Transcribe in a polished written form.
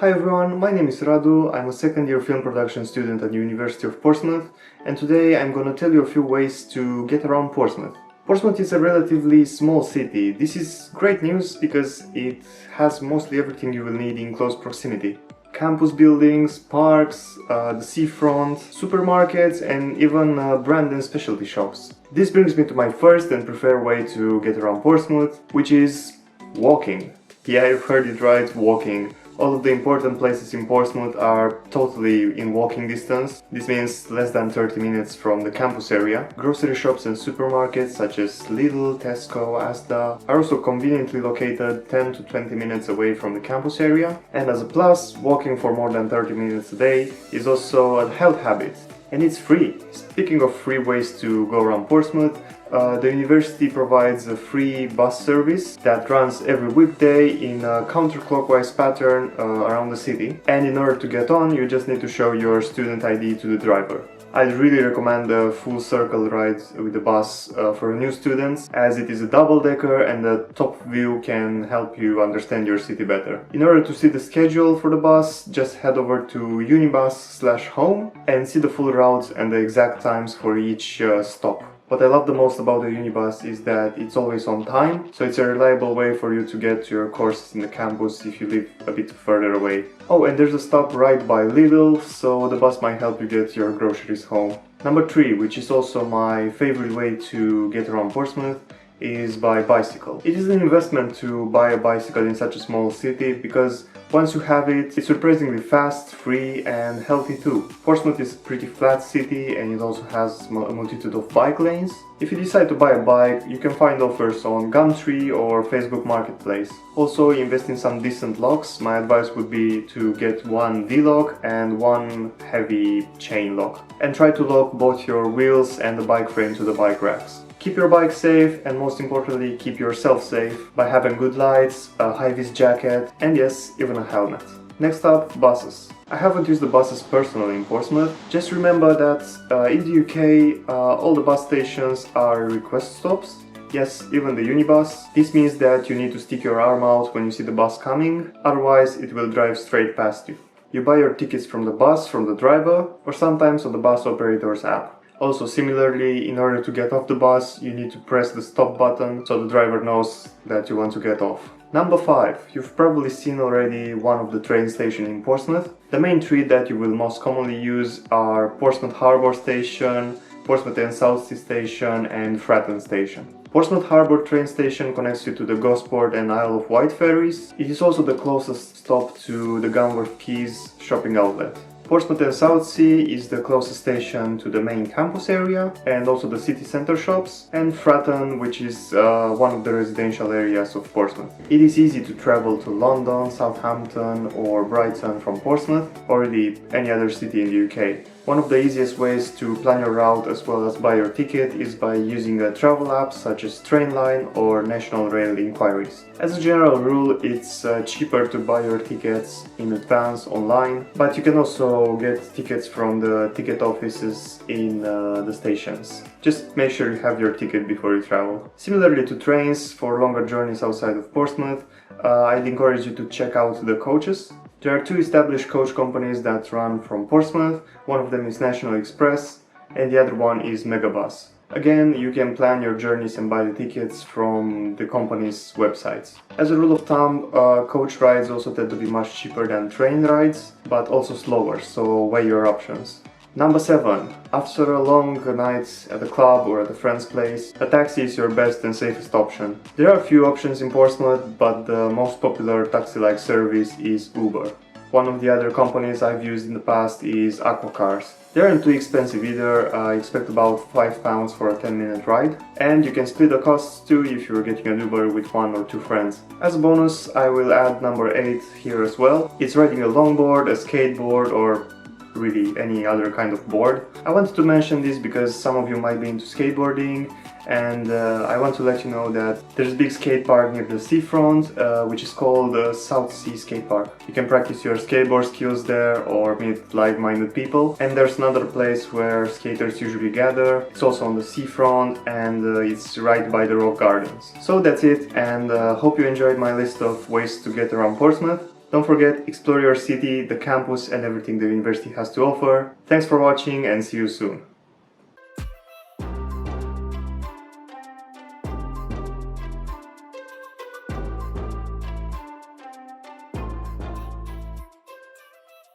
Hi everyone, my name is Radu, I'm a second year film production student at the University of Portsmouth, and today I'm gonna tell you a few ways to get around Portsmouth. Portsmouth is a relatively small city. This is great news because it has mostly everything you will need in close proximity. Campus buildings, parks, the seafront, supermarkets and even brand and specialty shops. This brings me to my first and preferred way to get around Portsmouth, which is walking. Yeah, you've heard it right, walking. All of the important places in Portsmouth are totally in walking distance. This means less than 30 minutes from the campus area. Grocery shops and supermarkets such as Lidl, Tesco, Asda are also conveniently located 10 to 20 minutes away from the campus area. And as a plus, walking for more than 30 minutes a day is also a health habit. And it's free. Speaking of free ways to go around Portsmouth, the university provides a free bus service that runs every weekday in a counterclockwise pattern around the city. And in order to get on, you just need to show your student ID to the driver. I'd really recommend the full circle ride with the bus for new students, as it is a double-decker and the top view can help you understand your city better. In order to see the schedule for the bus, just head over to unibus/home and see the full route and the exact times for each stop. What I love the most about the Unibus is that it's always on time, so it's a reliable way for you to get to your courses in the campus if you live a bit further away. Oh, and there's a stop right by Lidl, so the bus might help you get your groceries home. Number 3, which is also my favorite way to get around Portsmouth, is by bicycle. It is an investment to buy a bicycle in such a small city because once you have it, it's surprisingly fast, free and healthy too. Portsmouth is a pretty flat city and it also has a multitude of bike lanes. If you decide to buy a bike, you can find offers on Gumtree or Facebook Marketplace. Also, invest in some decent locks. My advice would be to get one D-lock and one heavy chain lock. And try to lock both your wheels and the bike frame to the bike racks. Keep your bike safe and most importantly keep yourself safe by having good lights, a high-vis jacket and yes, even a helmet. Next up, buses. I haven't used the buses personally in Portsmouth. Just remember that in the UK all the bus stations are request stops. Yes, even the Unibus. This means that you need to stick your arm out when you see the bus coming, otherwise it will drive straight past you. You buy your tickets from the bus, from the driver, or sometimes on the bus operator's app. Also, similarly, in order to get off the bus, you need to press the stop button so the driver knows that you want to get off. Number 5. You've probably seen already one of the train stations in Portsmouth. The main three that you will most commonly use are Portsmouth Harbour Station, Portsmouth and Southsea Station and Fratton Station. Portsmouth Harbour train station connects you to the Gosport and Isle of Wight ferries. It is also the closest stop to the Gunworth Quays shopping outlet. Portsmouth and Southsea is the closest station to the main campus area and also the city centre shops, and Fratton, which is one of the residential areas of Portsmouth. It is easy to travel to London, Southampton or Brighton from Portsmouth or really any other city in the UK. One of the easiest ways to plan your route as well as buy your ticket is by using a travel app such as Trainline or National Rail Inquiries. As a general rule, it's cheaper to buy your tickets in advance online, but you can also get tickets from the ticket offices in the stations. Just make sure you have your ticket before you travel. Similarly to trains, for longer journeys outside of Portsmouth, I'd encourage you to check out the coaches. There are 2 established coach companies that run from Portsmouth. One of them is National Express and the other one is Megabus. Again, you can plan your journeys and buy the tickets from the company's websites. As a rule of thumb, coach rides also tend to be much cheaper than train rides, but also slower, so weigh your options. Number 7. After a long night at a club or at a friend's place, a taxi is your best and safest option. There are a few options in Portsmouth, but the most popular taxi-like service is Uber. One of the other companies I've used in the past is Aquacars. They aren't too expensive either. I expect about £5 for a 10-minute ride. And you can split the costs too if you're getting an Uber with 1 or 2 friends. As a bonus, I will add number 8 here as well. It's riding a longboard, a skateboard or really any other kind of board. I wanted to mention this because some of you might be into skateboarding and I want to let you know that there's a big skate park near the seafront which is called the Southsea Skate Park. You can practice your skateboard skills there or meet like-minded people. And there's another place where skaters usually gather. It's also on the seafront and it's right by the rock gardens. So that's it, and hope you enjoyed my list of ways to get around Portsmouth. Don't forget, explore your city, the campus and everything the university has to offer. Thanks for watching and see you soon.